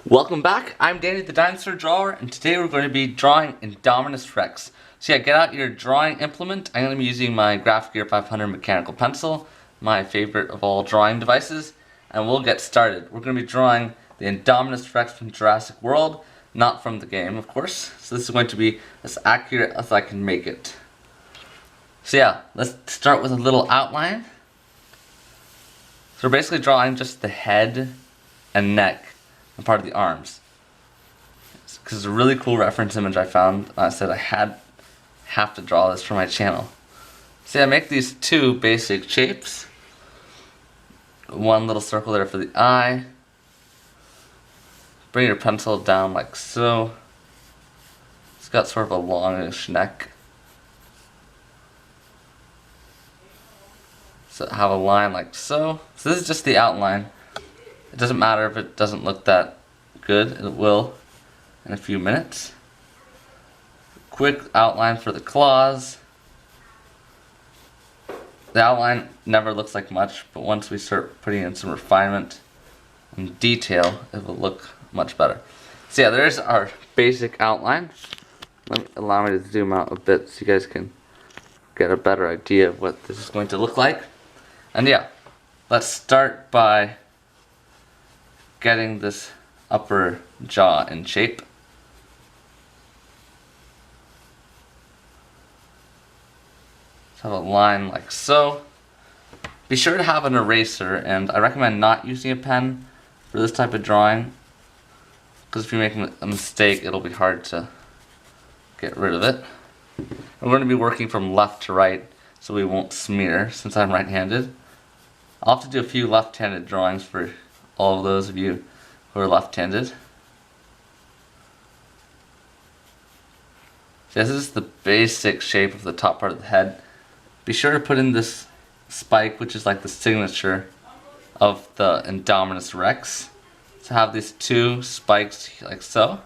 Welcome back, I'm Danny the Dinosaur Drawer, and today we're going to be drawing Indominus Rex. So yeah, get out your drawing implement. I'm going to be using my Graph Gear 500 mechanical pencil, my favorite of all drawing devices, and we'll get started. We're going to be drawing the Indominus Rex from Jurassic World, not from the game, of course. So this is going to be as accurate as I can make it. So yeah, let's start with a little outline. So we're basically drawing just the head and neck and part of the arms, because it's a really cool reference image I found. I said I have to draw this for my channel. So I make these two basic shapes. One little circle there for the eye. Bring your pencil down like so. It's got sort of a longish neck. So have a line like so. So this is just the outline. It doesn't matter if it doesn't look that good, it will in a few minutes. Quick outline for the claws. The outline never looks like much, but once we start putting in some refinement and detail, it will look much better. So yeah, there's our basic outline. Allow me to zoom out a bit so you guys can get a better idea of what this is going to look like. And yeah, let's start by getting this upper jaw in shape. Let's have a line like so. Be sure to have an eraser, and I recommend not using a pen for this type of drawing, because if you're making a mistake, it'll be hard to get rid of it. We're going to be working from left to right, so we won't smear since I'm right-handed. I'll have to do a few left-handed drawings for all of those of you who are left-handed. So this is the basic shape of the top part of the head. Be sure to put in this spike, which is like the signature of the Indominus Rex. So have these two spikes like so.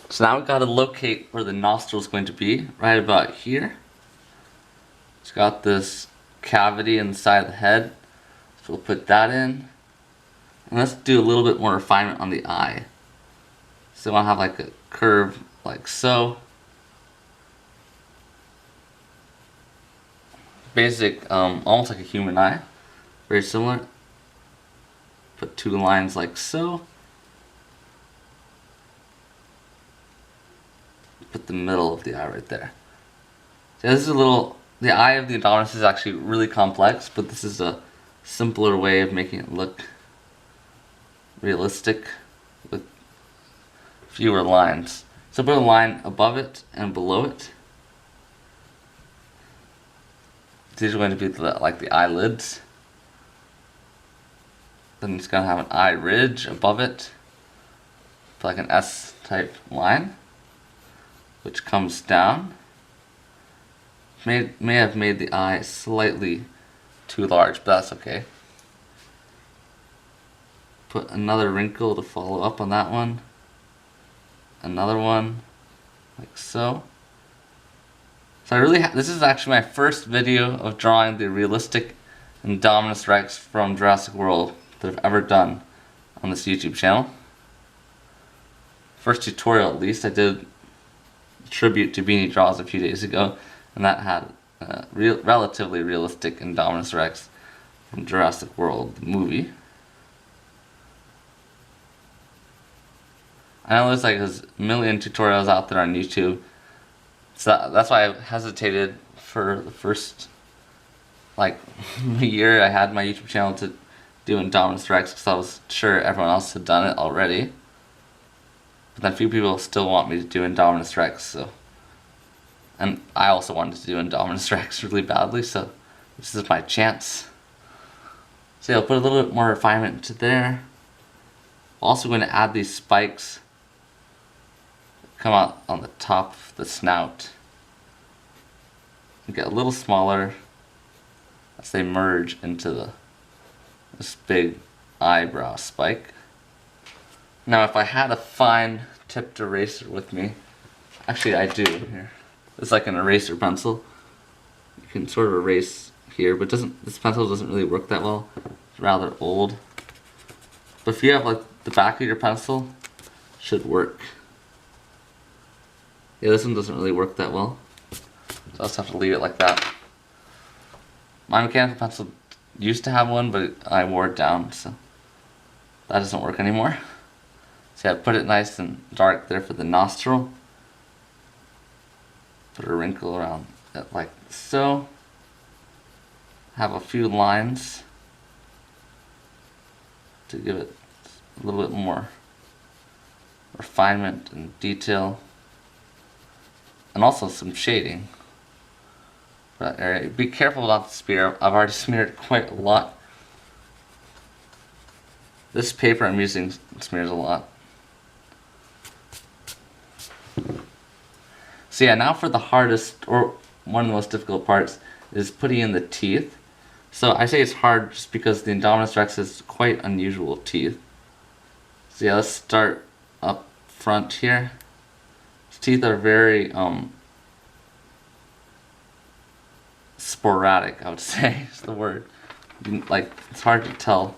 So now we've got to locate where the nostril is going to be, right about here. It's got this cavity inside of the head, so we'll put that in. And let's do a little bit more refinement on the eye. So I want to have like a curve like so. Basic, almost like a human eye. Very similar. Put two lines like so. Put the middle of the eye right there. So this is a little, the eye of the Indominus is actually really complex, but this is a simpler way of making it look realistic with fewer lines. So put a line above it and below it. These are going to be like the eyelids. Then it's going to have an eye ridge above it. Put like an S type line, which comes down. May have made the eye slightly too large, but that's okay. Put another wrinkle to follow up on that one. Another one, like so. So this is actually my first video of drawing the realistic Indominus Rex from Jurassic World that I've ever done on this YouTube channel. First tutorial at least. I did a tribute to Beanie Draws a few days ago, and that had a relatively realistic Indominus Rex from Jurassic World, the movie. I know there's like a million tutorials out there on YouTube, so that's why I hesitated for the first like year I had my YouTube channel to do Indominus Rex, because I was sure everyone else had done it already. But then a few people still want me to do Indominus Rex, so. And I also wanted to do Indominus Rex really badly, so this is my chance. So yeah, I'll put a little bit more refinement into there. I'm also going to add these spikes that come out on the top of the snout and get a little smaller as they merge into this big eyebrow spike. Now if I had a fine tipped eraser with me, actually I do here. It's like an eraser pencil. You can sort of erase here, but this pencil doesn't really work that well. It's rather old. But if you have like the back of your pencil, it should work. Yeah, this one doesn't really work that well. So I'll just have to leave it like that. My mechanical pencil used to have one, but I wore it down, so that doesn't work anymore. See, I put it nice and dark there for the nostril. Put a wrinkle around it like so. Have a few lines to give it a little bit more refinement and detail. And also some shading. But be careful about the spear. I've already smeared it quite a lot. This paper I'm using smears a lot. So yeah, now for the hardest, or one of the most difficult parts, is putting in the teeth. So I say it's hard just because the Indominus Rex has quite unusual teeth. So yeah, let's start up front here. His teeth are very sporadic, I would say is the word. Like, it's hard to tell.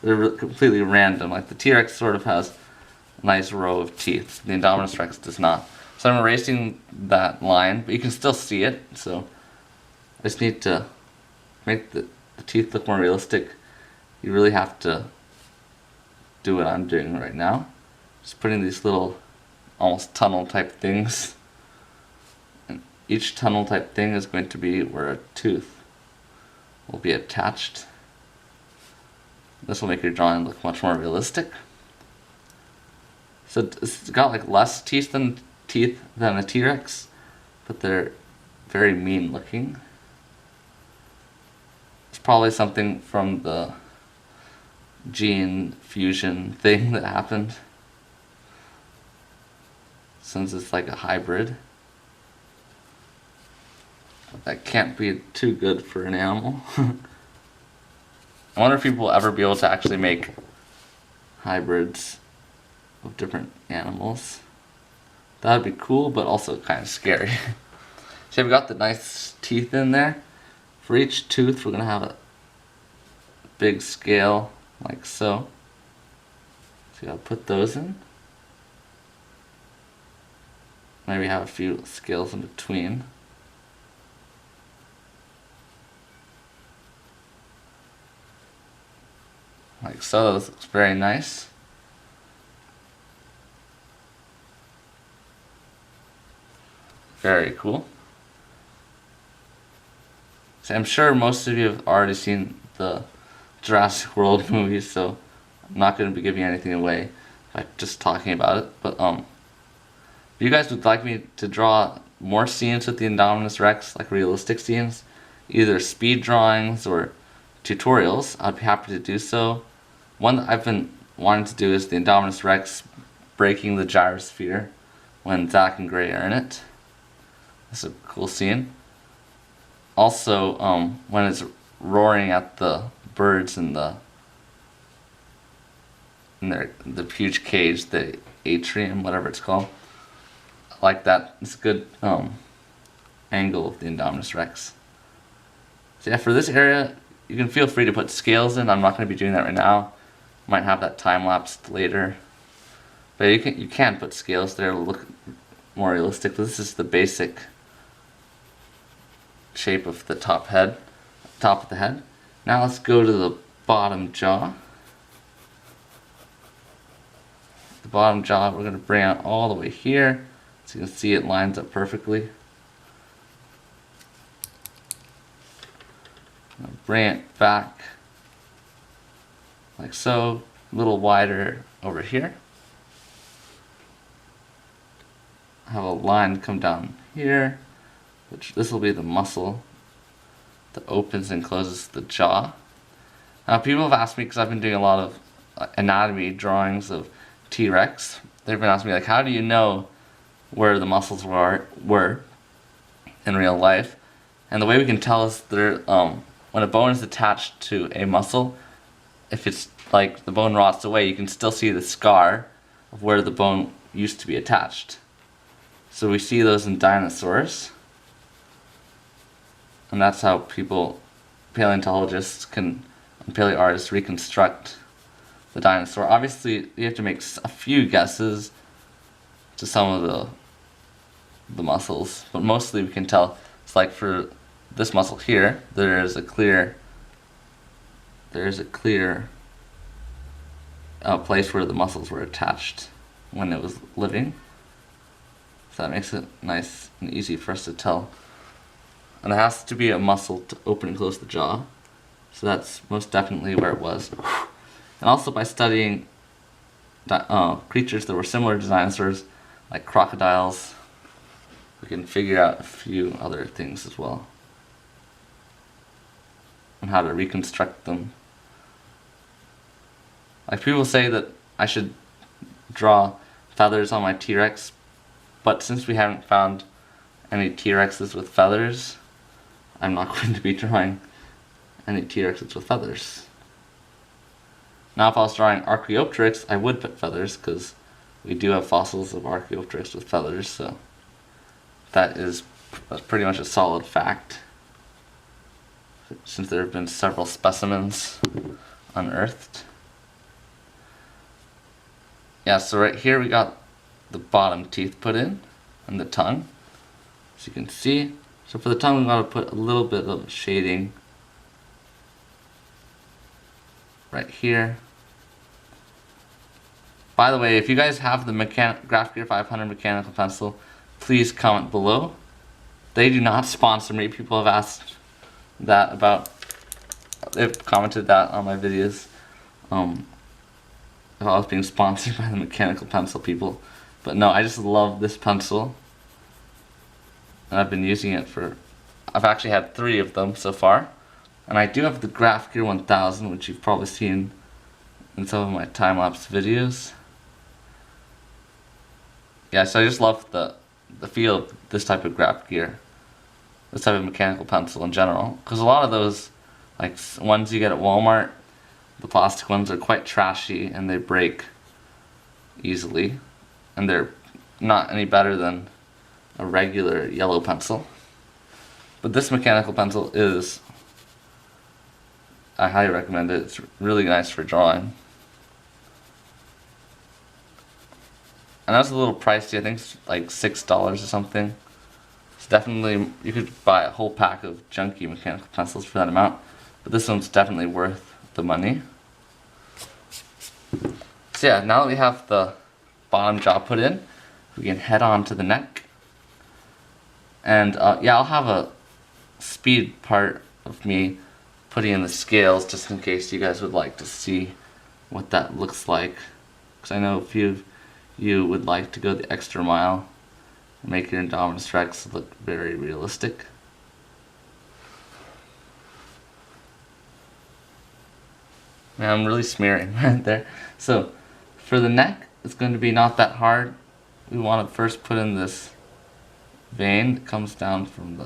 They're completely random. Like the T-Rex sort of has a nice row of teeth. The Indominus Rex does not. So I'm erasing that line, but you can still see it. So I just need to make the teeth look more realistic. You really have to do what I'm doing right now. Just putting these little almost tunnel type things. And each tunnel type thing is going to be where a tooth will be attached. This will make your drawing look much more realistic. So it's got like less teeth than a T-Rex, but they're very mean looking. It's probably something from the gene fusion thing that happened, since it's like a hybrid. But that can't be too good for an animal. I wonder if people will ever be able to actually make hybrids of different animals. That would be cool, but also kind of scary. So we've got the nice teeth in there. For each tooth, we're going to have a big scale, like so. So you gotta put those in. Maybe have a few scales in between. Like so, this looks very nice. Very cool. So I'm sure most of you have already seen the Jurassic World movies, so I'm not going to be giving anything away by just talking about it. But if you guys would like me to draw more scenes with the Indominus Rex, like realistic scenes, either speed drawings or tutorials, I'd be happy to do so. One that I've been wanting to do is the Indominus Rex breaking the gyrosphere when Zach and Gray are in it. That's a cool scene. Also, when it's roaring at the birds in the huge cage, the atrium, whatever it's called. I like that. It's a good angle of the Indominus Rex. So yeah, for this area, you can feel free to put scales in. I'm not going to be doing that right now. Might have that time lapsed later. But you can put scales there to look more realistic. This is the basic shape of the top of the head. Now let's go to the bottom jaw. The bottom jaw we're going to bring out all the way here, so you can see it lines up perfectly. Bring it back like so, a little wider over here. Have a line come down here, which this will be the muscle that opens and closes the jaw. Now people have asked me, because I've been doing a lot of anatomy drawings of T-Rex, they've been asking me like, how do you know where the muscles were in real life? And the way we can tell is when a bone is attached to a muscle, if it's like the bone rots away, you can still see the scar of where the bone used to be attached. So we see those in dinosaurs, and that's how people paleontologists and paleoartists reconstruct the dinosaur. Obviously, you have to make a few guesses to some of the muscles, but mostly we can tell. It's like for this muscle here, there's a clear place where the muscles were attached when it was living. So that makes it nice and easy for us to tell. And it has to be a muscle to open and close the jaw. So that's most definitely where it was. And also by studying creatures that were similar to dinosaurs, like crocodiles, we can figure out a few other things as well. And how to reconstruct them. Like people say that I should draw feathers on my T-Rex, but since we haven't found any T-Rexes with feathers, I'm not going to be drawing any T-Rexes with feathers. Now if I was drawing Archaeopteryx, I would put feathers, because we do have fossils of Archaeopteryx with feathers, so that's pretty much a solid fact, since there have been several specimens unearthed. Yeah, so right here we got the bottom teeth put in, and the tongue, as you can see. So for the tongue we got to put a little bit of shading right here. By the way, if you guys have the Graph Gear 500 mechanical pencil, please comment below. They do not sponsor me. People have asked that about, they've commented that on my videos. If I was being sponsored by the mechanical pencil people. But no, I just love this pencil. And I've been using it I've actually had 3 of them so far. And I do have the Graph Gear 1000, which you've probably seen in some of my time-lapse videos. Yeah, so I just love the feel of this type of Graph Gear. This type of mechanical pencil in general. Because a lot of those, like ones you get at Walmart, the plastic ones are quite trashy and they break easily. And they're not any better than a regular yellow pencil. But this mechanical pencil I highly recommend it. It's really nice for drawing. And that's a little pricey. I think it's like $6 or something. It's definitely, you could buy a whole pack of junky mechanical pencils for that amount. But this one's definitely worth the money. So yeah, now that we have the bottom jaw put in, we can head on to the neck. And yeah, I'll have a speed part of me putting in the scales just in case you guys would like to see what that looks like. Because I know a few of you would like to go the extra mile and make your Indominus Rex look very realistic. Man, I'm really smearing right there. So for the neck, it's going to be not that hard. We want to first put in this vein that comes down from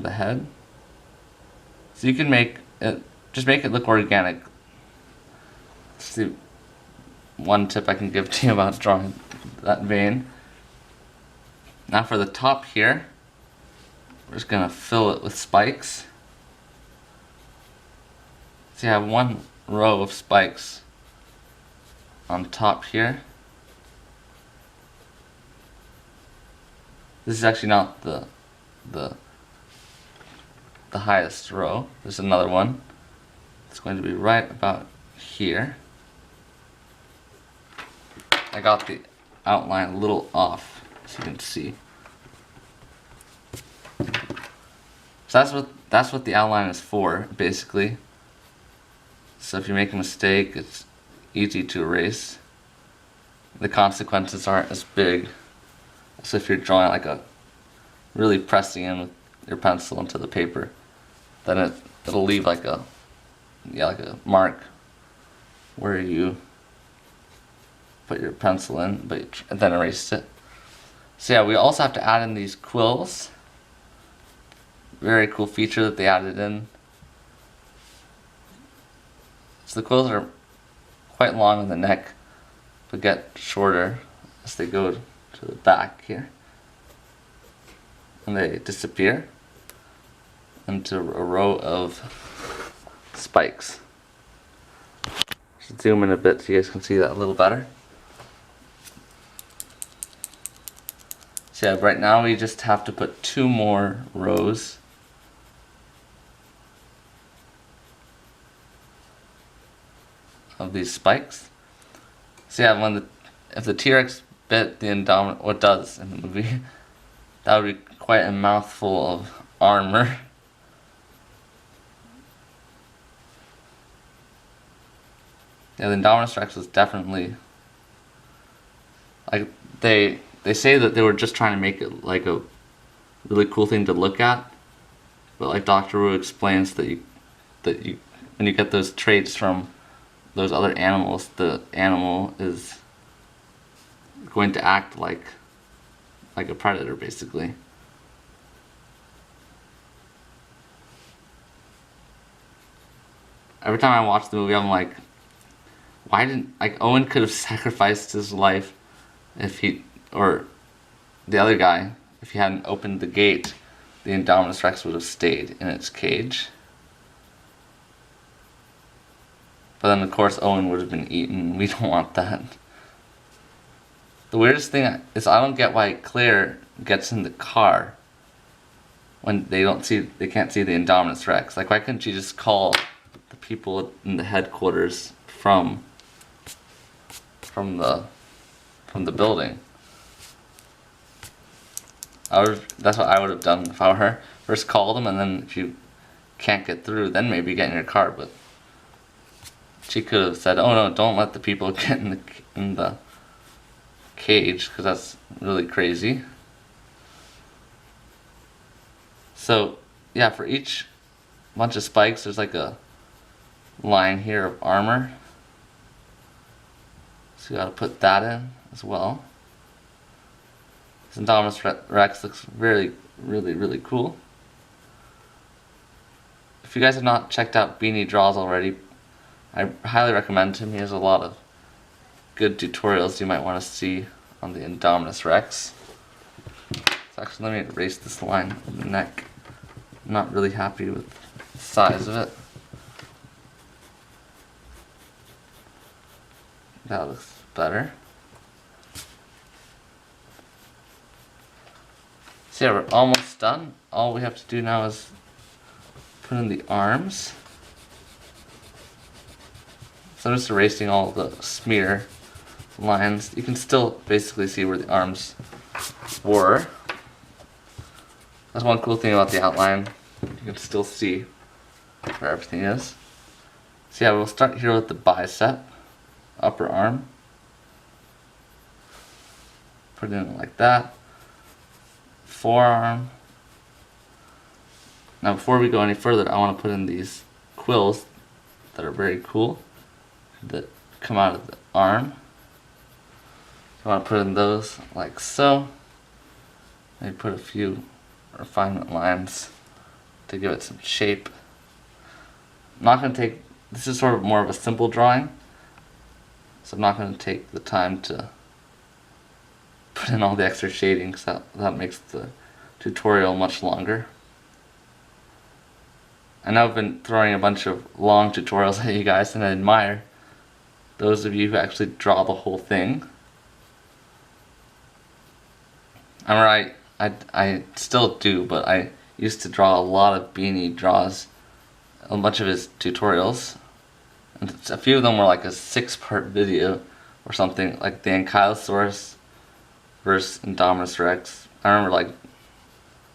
the head. So you can just make it look organic. That's the one tip I can give to you about drawing that vein. Now for the top here, we're just going to fill it with spikes. So you have one row of spikes on top here. This is actually not the highest row. There's another one. It's going to be right about here. I got the outline a little off, as you can see. So that's what the outline is for, basically. So if you make a mistake, it's easy to erase. The consequences aren't as big as if you're drawing really pressing in with your pencil into the paper. Then it'll leave like a mark where you put your pencil in, and then erased it. So yeah, we also have to add in these quills. Very cool feature that they added in. So the quills are quite long in the neck, but get shorter as they go to the back here. And they disappear. into a row of spikes. Just zoom in a bit so you guys can see that a little better. So yeah, right now we just have to put 2 more rows of these spikes. So yeah, if the T-Rex bit the Indominus, what does in the movie, that would be quite a mouthful of armor. Yeah, the Indominus Rex was definitely, like, they say that they were just trying to make it like a really cool thing to look at, but like Dr. Wu explains that when you get those traits from those other animals, the animal is going to act like a predator, basically. Every time I watch the movie, I'm like, why didn't, like, Owen could have sacrificed his life if he, or the other guy, if he hadn't opened the gate, the Indominus Rex would have stayed in its cage. But then, of course, Owen would have been eaten. We don't want that. The weirdest thing is I don't get why Claire gets in the car when they can't see the Indominus Rex. Like, why couldn't she just call the people in the headquarters from the building? That's what I would have done if I were her. First call them, and then if you can't get through, then maybe get in your car. But she could have said, "Oh no, don't let the people get in the cage," because that's really crazy. So yeah, for each bunch of spikes, there's like a line here of armor. So you gotta put that in as well. This Indominus Rex looks really, really, really cool. If you guys have not checked out Beanie Draws already, I highly recommend him. He has a lot of good tutorials you might want to see on the Indominus Rex. So actually, let me erase this line in the neck. I'm not really happy with the size of it. That looks better. So yeah, we're almost done. All we have to do now is put in the arms. So I'm just erasing all the smear lines. You can still basically see where the arms were. That's one cool thing about the outline. You can still see where everything is. So yeah, we'll start here with the bicep, upper arm. Put it in like that. Forearm. Now before we go any further, I want to put in these quills that are very cool, that come out of the arm. I want to put in those like so. Maybe put a few refinement lines to give it some shape. I'm not going to take, this is sort of more of a simple drawing, so I'm not going to take the time to put in all the extra shading, because that makes the tutorial much longer. I know I've been throwing a bunch of long tutorials at you guys, and I admire those of you who actually draw the whole thing. I'm right, I still do, but I used to draw a lot of Beanie Draws, a bunch of his tutorials, and a few of them were like a 6-part video or something, like the Ankylosaurus versus Indominus Rex. I remember like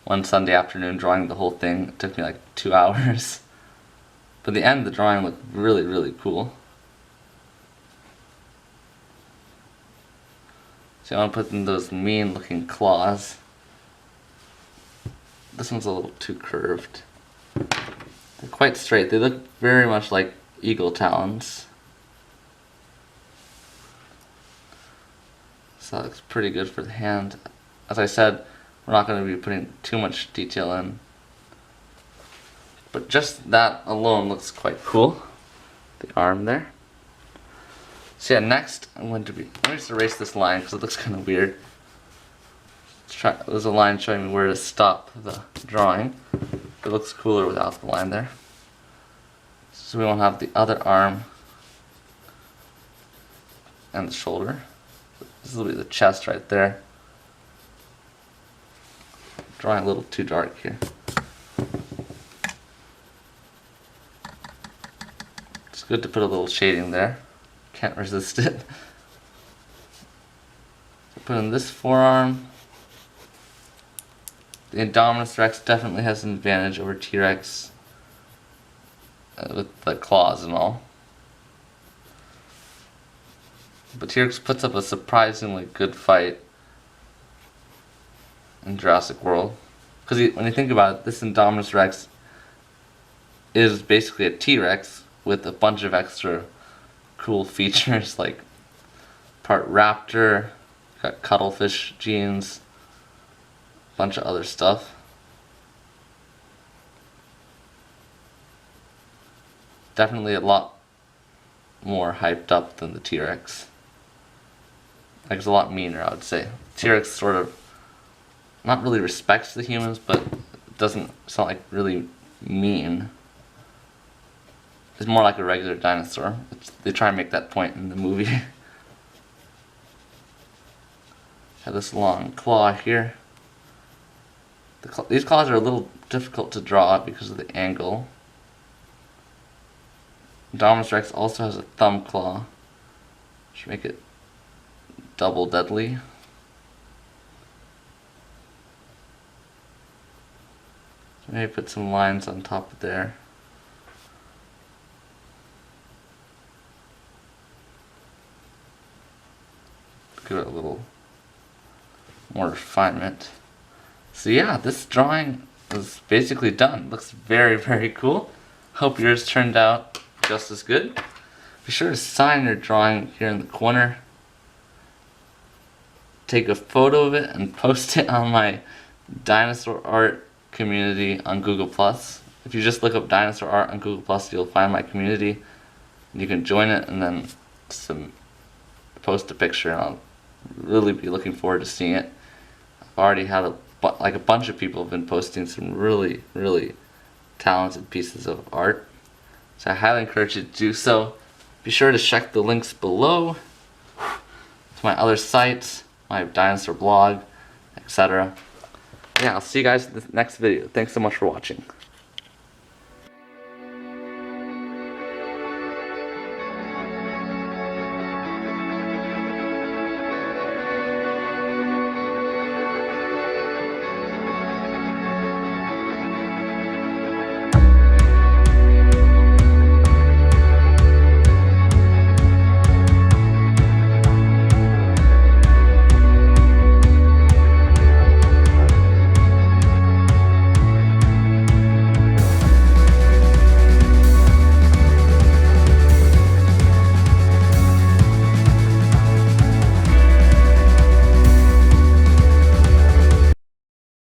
one Sunday afternoon drawing the whole thing. It took me like 2 hours. But the end of the drawing looked really, really cool. So I want to put in those mean looking claws. This one's a little too curved. They're quite straight. They look very much like eagle talons. So that looks pretty good for the hand. As I said, we're not going to be putting too much detail in, but just that alone looks quite cool. The arm there. So yeah, next I'm going to be, let me just erase this line because it looks kind of weird. There's a line showing me where to stop the drawing. it looks cooler without the line there. So we won't have the other arm and the shoulder. This will be the chest right there. Drawing a little too dark here. It's good to put a little shading there. Can't resist it. So put in this forearm. The Indominus Rex definitely has an advantage over T-Rex with the claws and all. But T-Rex puts up a surprisingly good fight in Jurassic World. Because when you think about it, this Indominus Rex is basically a T-Rex with a bunch of extra cool features like part raptor, got cuttlefish genes, a bunch of other stuff. Definitely a lot more hyped up than the T-Rex. Like, it's a lot meaner, I would say. T-Rex sort of not really respects the humans, but it's not like really mean. It's more like a regular dinosaur. They try and make that point in the movie. Have this long claw here. These claws are a little difficult to draw because of the angle. Indominus Rex also has a thumb claw, which make it double deadly. So maybe put some lines on top of there. Give it a little more refinement. So yeah, this drawing is basically done. Looks very, very cool. Hope yours turned out just as good. Be sure to sign your drawing here in the corner. Take a photo of it and post it on my dinosaur art community on Google+. If you just look up dinosaur art on Google+, you'll find my community. You can join it and then post a picture, and I'll really be looking forward to seeing it. I've already had a bunch of people have been posting some really, really talented pieces of art. So I highly encourage you to do so. Be sure to check the links below to my other sites, my dinosaur blog, etc. Yeah, I'll see you guys in the next video. Thanks so much for watching.